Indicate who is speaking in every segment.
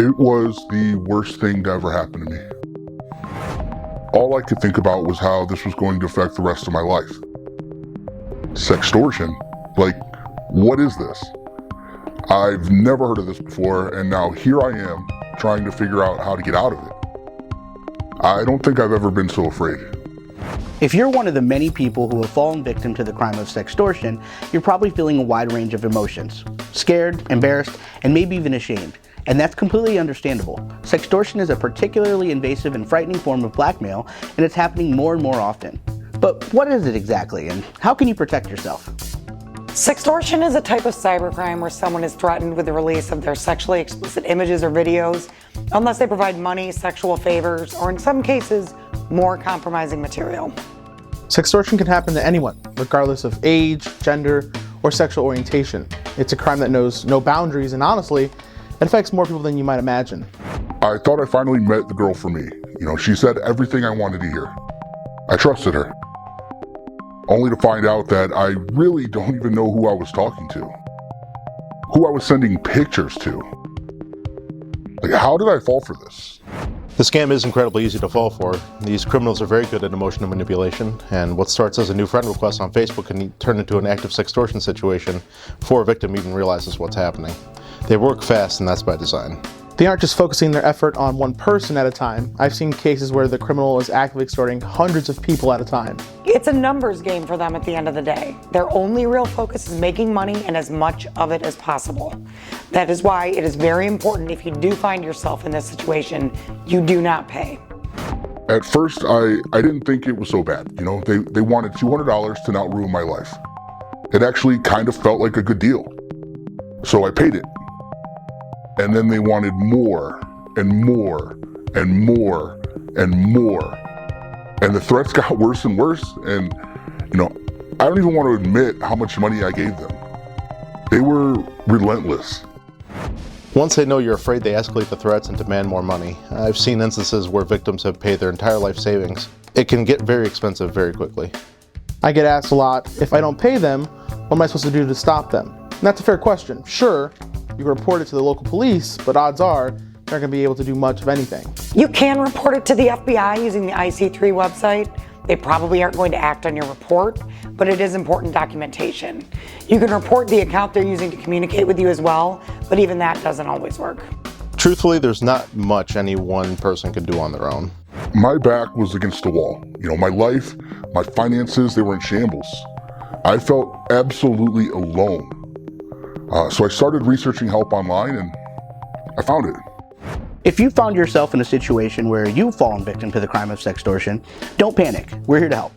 Speaker 1: It was the worst thing to ever happen to me. All I could think about was how this was going to affect the rest of my life. Sextortion? Like, what is this? I've never heard of this before, and now here I am trying to figure out how to get out of it. I don't think I've ever been so afraid.
Speaker 2: If you're one of the many people who have fallen victim to the crime of sextortion, you're probably feeling a wide range of emotions. Scared, embarrassed, and maybe even ashamed. And that's completely understandable. Sextortion is a particularly invasive and frightening form of blackmail, and it's happening more and more often. But what is it exactly, and how can you protect yourself?
Speaker 3: Sextortion is a type of cybercrime where someone is threatened with the release of their sexually explicit images or videos unless they provide money, sexual favors, or in some cases, more compromising material.
Speaker 4: Sextortion can happen to anyone, regardless of age, gender, or sexual orientation. It's a crime that knows no boundaries, and honestly, it affects more people than you might imagine.
Speaker 1: I thought I finally met the girl for me. She said everything I wanted to hear. I trusted her. Only to find out that I really don't even know who I was talking to. Who I was sending pictures to. Like, how did I fall for this?
Speaker 5: The scam is incredibly easy to fall for. These criminals are very good at emotional manipulation, and what starts as a new friend request on Facebook can turn into an active sextortion situation before a victim even realizes what's happening. They work fast, and that's by design.
Speaker 4: They aren't just focusing their effort on one person at a time. I've seen cases where the criminal is actively extorting hundreds of people at a time.
Speaker 3: It's a numbers game for them at the end of the day. Their only real focus is making money and as much of it as possible. That is why it is very important, if you do find yourself in this situation, you do not pay.
Speaker 1: At first, I didn't think it was so bad. They wanted $200 to not ruin my life. It actually kind of felt like a good deal. So I paid it. And then they wanted more and more and more and more. And the threats got worse and worse. And, I don't even want to admit how much money I gave them. They were relentless.
Speaker 5: Once they know you're afraid, they escalate the threats and demand more money. I've seen instances where victims have paid their entire life savings. It can get very expensive very quickly.
Speaker 4: I get asked a lot, if I don't pay them, what am I supposed to do to stop them? And that's a fair question. Sure, you can report it to the local police, but odds are they're not going to be able to do much of anything.
Speaker 3: You can report it to the FBI using the IC3 website. They probably aren't going to act on your report, but it is important documentation. You can report the account they're using to communicate with you as well, but even that doesn't always work.
Speaker 5: Truthfully, there's not much any one person can do on their own.
Speaker 1: My back was against the wall. My life, my finances, they were in shambles. I felt absolutely alone. So I started researching help online, and I found it.
Speaker 2: If you found yourself in a situation where you've fallen victim to the crime of sextortion, don't panic. We're here to help.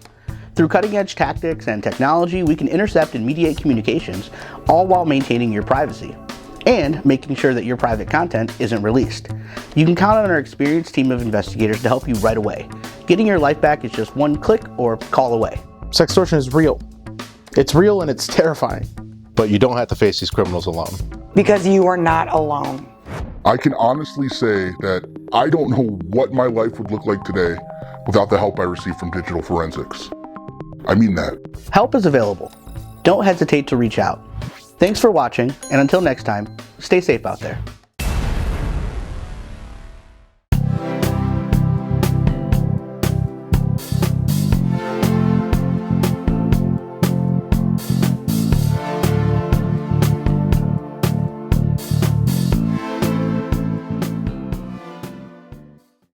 Speaker 2: Through cutting-edge tactics and technology, we can intercept and mediate communications, all while maintaining your privacy and making sure that your private content isn't released. You can count on our experienced team of investigators to help you right away. Getting your life back is just one click or call away.
Speaker 4: Sextortion is real. It's real and it's terrifying.
Speaker 5: But you don't have to face these criminals alone.
Speaker 3: Because you are not alone.
Speaker 1: I can honestly say that I don't know what my life would look like today without the help I received from digital forensics. I mean that.
Speaker 2: Help is available. Don't hesitate to reach out. Thanks for watching, and until next time, stay safe out there.